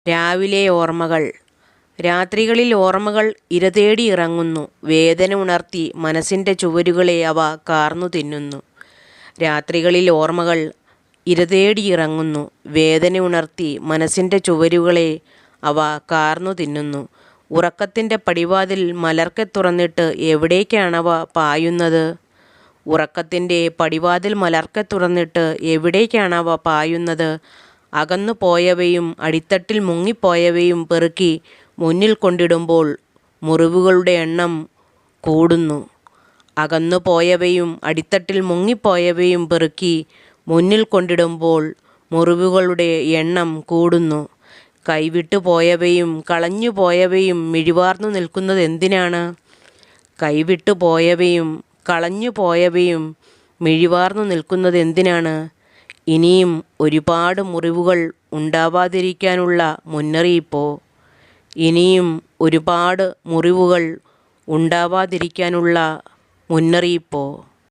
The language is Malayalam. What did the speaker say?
രാവിലെ ഓർമ്മകൾ. രാത്രികളിൽ ഓർമ്മകൾ ഇരതേടി ഇറങ്ങുന്നു. വേദന ഉണർത്തി മനസ്സിൻ്റെ ചുവരുകളെ അവ കാർന്നു തിന്നുന്നു. രാത്രികളിൽ ഓർമ്മകൾ ഇരതേടി ഇറങ്ങുന്നു. വേദന ഉണർത്തി മനസ്സിൻ്റെ ചുവരുകളെ അവ കാർന്നു തിന്നുന്നു. ഉറക്കത്തിൻ്റെ പടിവാതിൽ മലർക്കെ തുറന്നിട്ട് എവിടേക്കാണവ പായുന്നത്? ഉറക്കത്തിൻ്റെ പടിവാതിൽ മലർക്കെ തുറന്നിട്ട് എവിടേക്കാണവ പായുന്നത്? അകന്നു പോയവയും അടിത്തട്ടിൽ മുങ്ങിപ്പോയവയും പെറുക്കി മുന്നിൽ കൊണ്ടിടുമ്പോൾ മുറിവുകളുടെ എണ്ണം കൂടുന്നു. അകന്നു പോയവയും അടിത്തട്ടിൽ മുങ്ങിപ്പോയവയും പെറുക്കി മുന്നിൽ കൊണ്ടിടുമ്പോൾ മുറിവുകളുടെ എണ്ണം കൂടുന്നു. കൈവിട്ടു പോയവയും കളഞ്ഞു പോയവയും മിഴിവാർന്നു നിൽക്കുന്നത് എന്തിനാണ്? കൈവിട്ടു പോയവയും കളഞ്ഞു പോയവയും മിഴിവാർന്നു നിൽക്കുന്നത് എന്തിനാണ്? ഇനിയും ഒരുപാട് മുറിവുകൾ ഉണ്ടാവാതിരിക്കാനുള്ള മുന്നറിയിപ്പോ? ഇനിയും ഒരുപാട് മുറിവുകൾ ഉണ്ടാവാതിരിക്കാനുള്ള മുന്നറിയിപ്പോ?